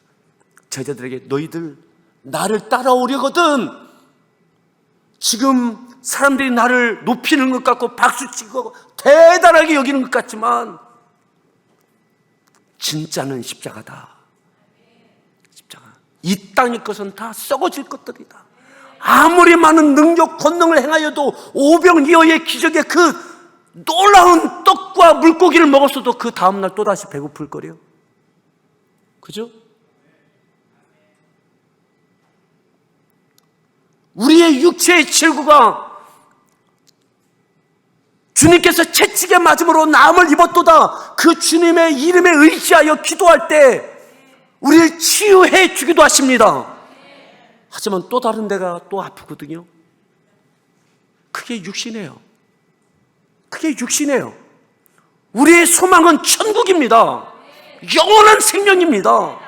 제자들에게 너희들 나를 따라오려거든, 지금 사람들이 나를 높이는 것 같고 박수치고 대단하게 여기는 것 같지만 진짜는 십자가다. 십자가. 이 땅의 것은 다 썩어질 것들이다. 아무리 많은 능력, 권능을 행하여도 오병이어의 기적의 그 놀라운 떡과 물고기를 먹었어도 그 다음날 또다시 배고플 거래요. 그죠? 우리의 육체의 질구가 주님께서 채찍에 맞음으로 나음을 입었도다, 그 주님의 이름에 의지하여 기도할 때 우리를 치유해 주기도 하십니다. 하지만 또 다른 데가 또 아프거든요. 그게 육신이에요. 그게 육신이에요. 우리의 소망은 천국입니다. 영원한 생명입니다.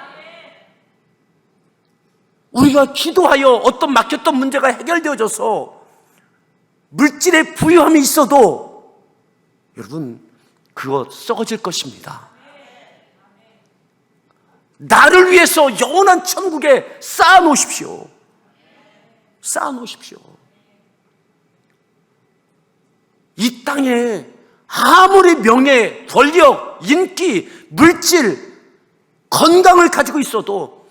우리가 기도하여 어떤 막혔던 문제가 해결되어져서 물질의 부유함이 있어도 여러분, 그거 썩어질 것입니다. 나를 위해서 영원한 천국에 쌓아놓으십시오. 쌓아놓으십시오. 이 땅에 아무리 명예, 권력, 인기, 물질, 건강을 가지고 있어도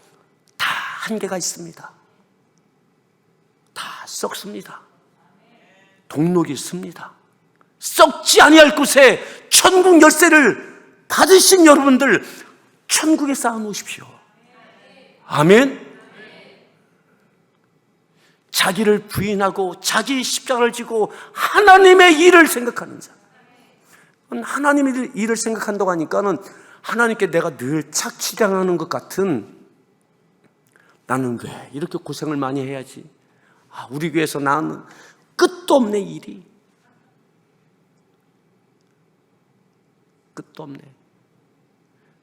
다 한계가 있습니다. 다 썩습니다. 동록이 씁니다. 썩지 아니할 곳에 천국 열쇠를 받으신 여러분들, 천국에 쌓아놓으십시오. 아멘. 자기를 부인하고 자기 십자가를 지고 하나님의 일을 생각하는 자. 하나님의 일을 생각한다고 하니까는 하나님께 내가 늘 착취당하는 것 같은, 나는 왜 이렇게 고생을 많이 해야지? 우리 교회에서 나는 끝도 없네, 일이. 끝도 없네.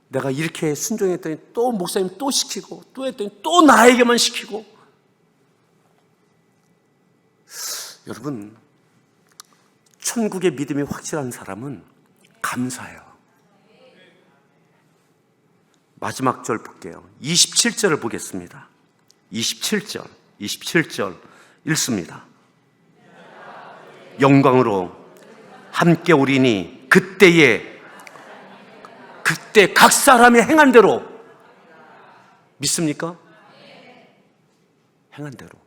내가 이렇게 순종했더니 또 목사님 또 시키고, 또 했더니 또 나에게만 시키고. 여러분, 천국의 믿음이 확실한 사람은 감사해요. 마지막 절 볼게요. 27절을 보겠습니다. 27절 읽습니다. 영광으로 함께 오리니 그때 각 사람이 행한 대로. 믿습니까? 행한 대로.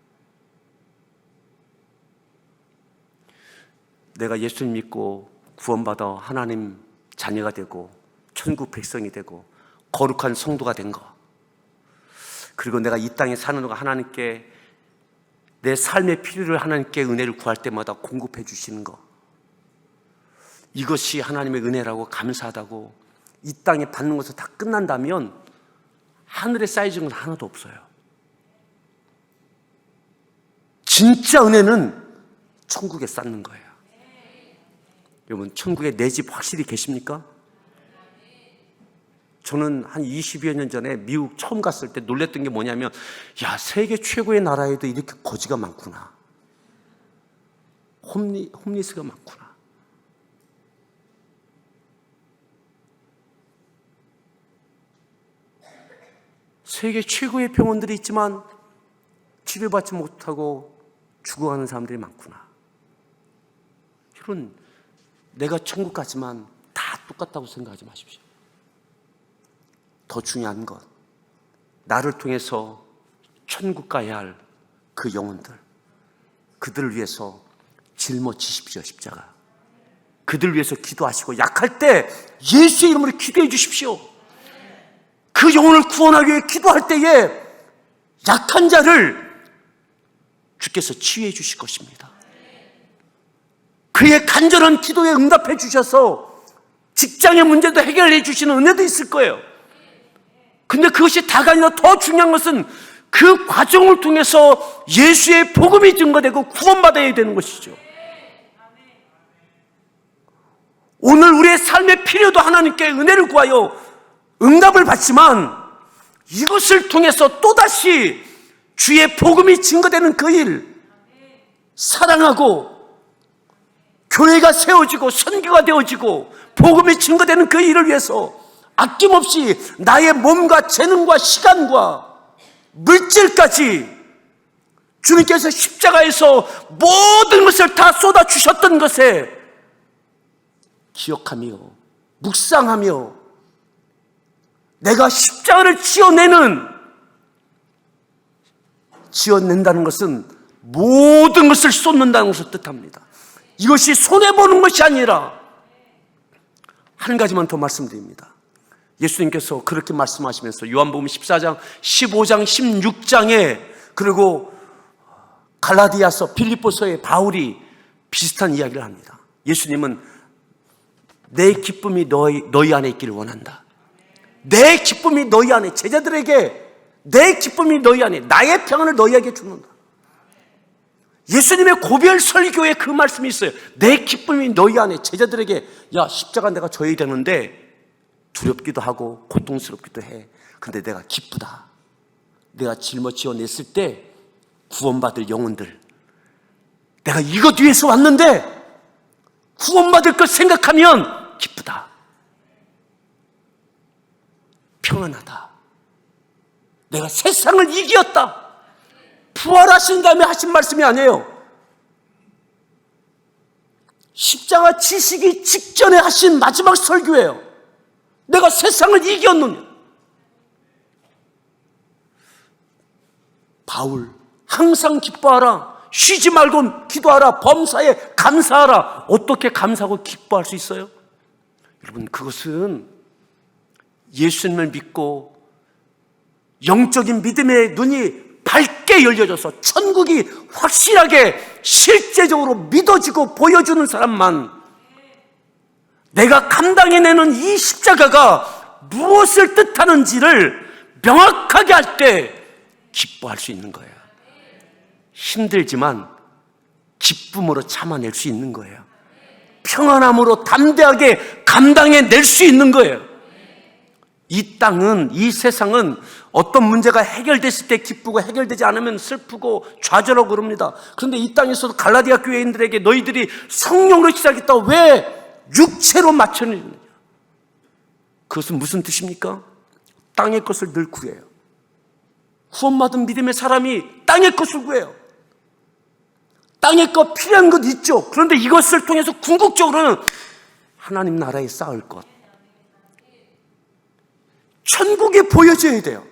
내가 예수님 믿고 구원받아 하나님 자녀가 되고 천국 백성이 되고 거룩한 성도가 된 거, 그리고 내가 이 땅에 사는 동안 하나님께 내 삶의 필요를, 하나님께 은혜를 구할 때마다 공급해 주시는 거, 이것이 하나님의 은혜라고 감사하다고 이 땅에 받는 것을 다 끝난다면 하늘에 쌓여진 건 하나도 없어요. 진짜 은혜는 천국에 쌓는 거예요. 여러분, 천국에 내 집 확실히 계십니까? 저는 한 20여 년 전에 미국 처음 갔을 때 놀랬던 게 뭐냐면, 세계 최고의 나라에도 이렇게 거지가 많구나. 홈리스가 많구나. 세계 최고의 병원들이 있지만 치료받지 못하고 죽어가는 사람들이 많구나. 여러분, 내가 천국 가지만 다 똑같다고 생각하지 마십시오. 더 중요한 것, 나를 통해서 천국 가야 할 그 영혼들, 그들을 위해서 짊어지십시오. 십자가. 그들 위해서 기도하시고 약할 때 예수의 이름으로 기도해 주십시오. 그 영혼을 구원하기 위해 기도할 때에 약한 자를 주께서 치유해 주실 것입니다. 그의 간절한 기도에 응답해 주셔서 직장의 문제도 해결해 주시는 은혜도 있을 거예요. 근데 그것이 다가 아니라 더 중요한 것은 그 과정을 통해서 예수의 복음이 증거되고 구원받아야 되는 것이죠. 오늘 우리의 삶의 필요도 하나님께 은혜를 구하여 응답을 받지만 이것을 통해서 또다시 주의 복음이 증거되는 그 일, 사랑하고 교회가 세워지고 선교가 되어지고 복음이 증거되는 그 일을 위해서 아낌없이 나의 몸과 재능과 시간과 물질까지 주님께서 십자가에서 모든 것을 다 쏟아주셨던 것에 기억하며 묵상하며 내가 십자가를 지어낸다는 것은 모든 것을 쏟는다는 것을 뜻합니다. 이것이 손해보는 것이 아니라 한 가지만 더 말씀드립니다. 예수님께서 그렇게 말씀하시면서 요한복음 14장, 15장, 16장에 그리고 갈라디아서, 빌립보서에 바울이 비슷한 이야기를 합니다. 예수님은 내 기쁨이 너희 안에 있기를 원한다. 내 기쁨이 너희 안에, 제자들에게 내 기쁨이 너희 안에, 나의 평안을 너희에게 주는다. 예수님의 고별 설교에 그 말씀이 있어요. 내 기쁨이 너희 안에, 제자들에게 야, 십자가 내가 져야 되는데 두렵기도 하고 고통스럽기도 해. 근데 내가 기쁘다. 내가 짊어지어 냈을 때 구원받을 영혼들, 내가 이것 위해서 왔는데 구원받을 것 생각하면 기쁘다. 평안하다. 내가 세상을 이겼다. 부활하신 다음에 하신 말씀이 아니에요. 십자가 지시기 직전에 하신 마지막 설교예요. 내가 세상을 이겼느냐. 바울, 항상 기뻐하라. 쉬지 말고 기도하라. 범사에 감사하라. 어떻게 감사하고 기뻐할 수 있어요? 여러분, 그것은 예수님을 믿고 영적인 믿음의 눈이 밝게 열려져서 천국이 확실하게 실제적으로 믿어지고 보여주는 사람만, 내가 감당해내는 이 십자가가 무엇을 뜻하는지를 명확하게 할 때 기뻐할 수 있는 거예요. 힘들지만 기쁨으로 참아낼 수 있는 거예요. 평안함으로 담대하게 감당해낼 수 있는 거예요. 이 땅은, 이 세상은 어떤 문제가 해결됐을 때 기쁘고 해결되지 않으면 슬프고 좌절하고 그럽니다. 그런데 이 땅에서도 갈라디아 교회인들에게 너희들이 성령으로 시작했다고 왜 육체로 맞춰내느냐? 그것은 무슨 뜻입니까? 땅의 것을 늘 구해요. 구원받은 믿음의 사람이 땅의 것을 구해요. 땅의 것 필요한 것 있죠. 그런데 이것을 통해서 궁극적으로는 하나님 나라에 쌓을 것, 천국에 보여져야 돼요.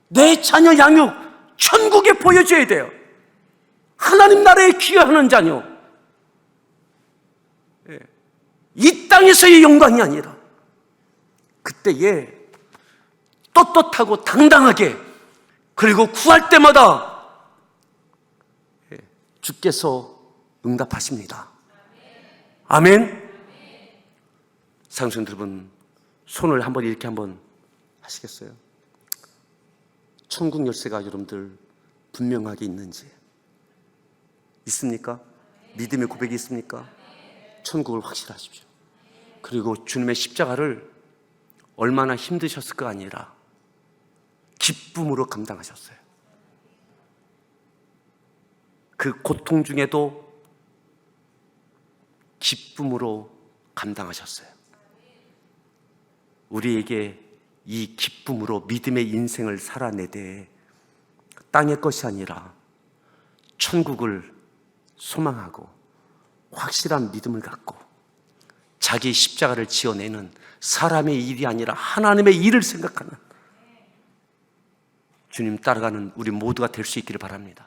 내 자녀 양육, 천국에 보여줘야 돼요. 하나님 나라에 기여하는 자녀. 이 땅에서의 영광이 아니라 그때에 떳떳하고 당당하게, 그리고 구할 때마다 주께서 응답하십니다. 아멘. 사랑하는 여러분, 손을 한번 이렇게 한번 하시겠어요? 천국 열쇠가 여러분들 분명하게 있는지 있습니까? 믿음의 고백이 있습니까? 천국을 확실하십시오. 그리고 주님의 십자가를 얼마나 힘드셨을까 아니라 기쁨으로 감당하셨어요. 그 고통 중에도 기쁨으로 감당하셨어요. 우리에게 이 기쁨으로 믿음의 인생을 살아내되 땅의 것이 아니라 천국을 소망하고 확실한 믿음을 갖고 자기 십자가를 지어내는 사람의 일이 아니라 하나님의 일을 생각하는 주님 따라가는 우리 모두가 될 수 있기를 바랍니다.